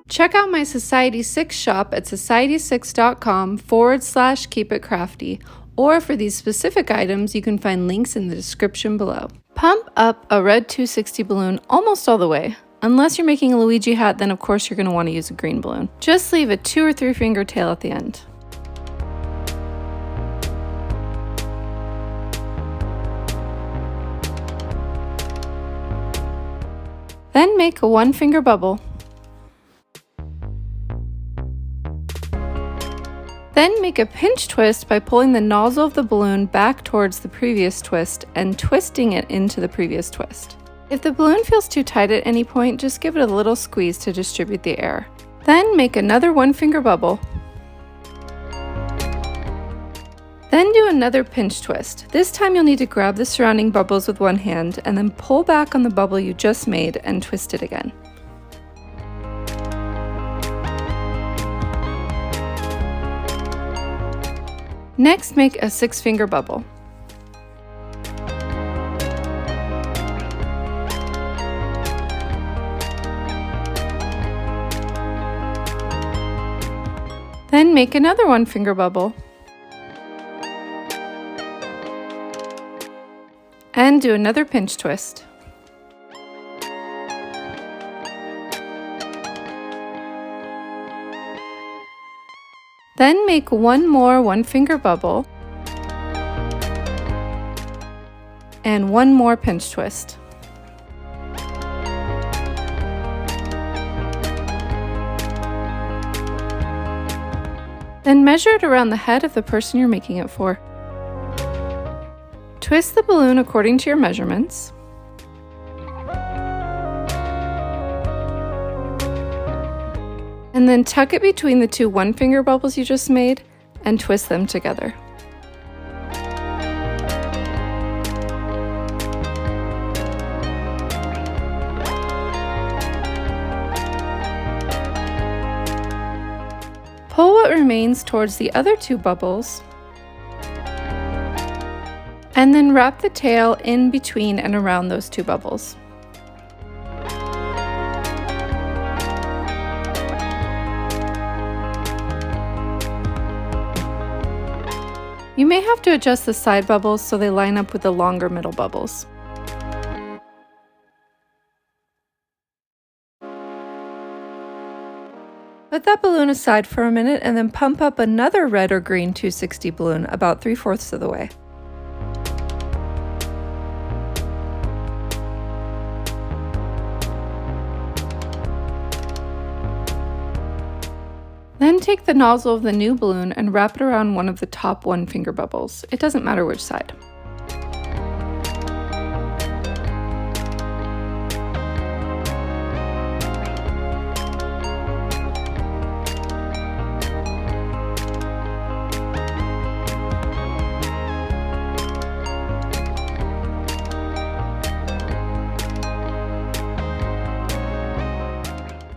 Check out my Society 6 shop at society6.com/keepitcrafty, or for these specific items, you can find links in the description below. Pump up a red 260 balloon almost all the way. Unless you're making a Luigi hat, then of course you're going to want to use a green balloon. Just leave a 2 or 3 finger tail at the end. Then make a 1 finger bubble. Then make a pinch twist by pulling the nozzle of the balloon back towards the previous twist and twisting it into the previous twist. If the balloon feels too tight at any point, just give it a little squeeze to distribute the air. Then make another 1 finger bubble. Then do another pinch twist. This time you'll need to grab the surrounding bubbles with one hand and then pull back on the bubble you just made and twist it again. Next, make a 6 finger bubble. Then make another 1 finger bubble. And do another pinch twist. Then make one more 1 finger bubble and one more pinch twist. Then measure it around the head of the person you're making it for. Twist the balloon according to your measurements. And then tuck it between the 2 1 finger bubbles you just made and twist them together. Pull what remains towards the other 2 bubbles and then wrap the tail in between and around those 2 bubbles. You may have to adjust the side bubbles so they line up with the longer middle bubbles. Put that balloon aside for a minute and then pump up another red or green 260 balloon about 3/4 of the way. Then take the nozzle of the new balloon and wrap it around one of the top 1 finger bubbles. It doesn't matter which side.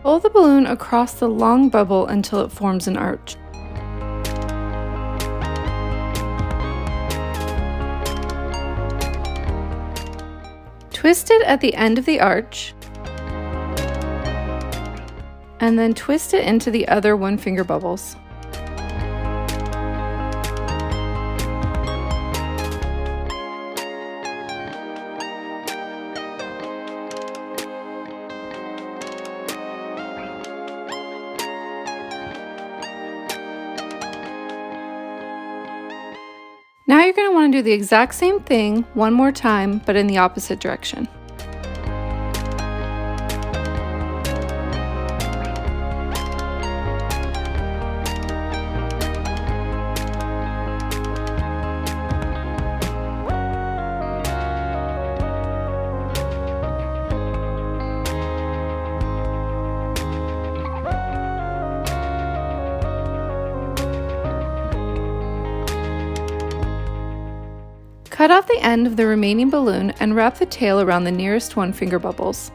Pull the balloon across the long bubble until it forms an arch. Twist it at the end of the arch, and then twist it into the other 1 finger bubbles. Now you're going to want to do the exact same thing one more time, but in the opposite direction. Cut off the end of the remaining balloon and wrap the tail around the nearest 1 finger bubbles.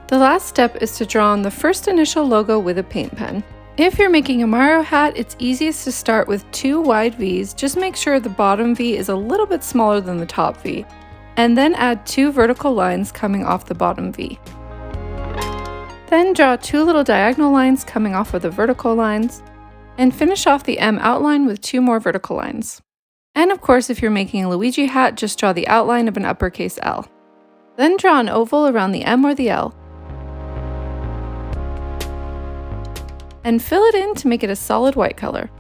The last step is to draw on the first initial logo with a paint pen. If you're making a Mario hat, it's easiest to start with 2 wide V's. Just make sure the bottom V is a little bit smaller than the top V, and then add 2 vertical lines coming off the bottom V. Then draw 2 little diagonal lines coming off of the vertical lines, and finish off the M outline with 2 more vertical lines. And of course, if you're making a Luigi hat, just draw the outline of an uppercase L. Then draw an oval around the M or the L, and fill it in to make it a solid white color.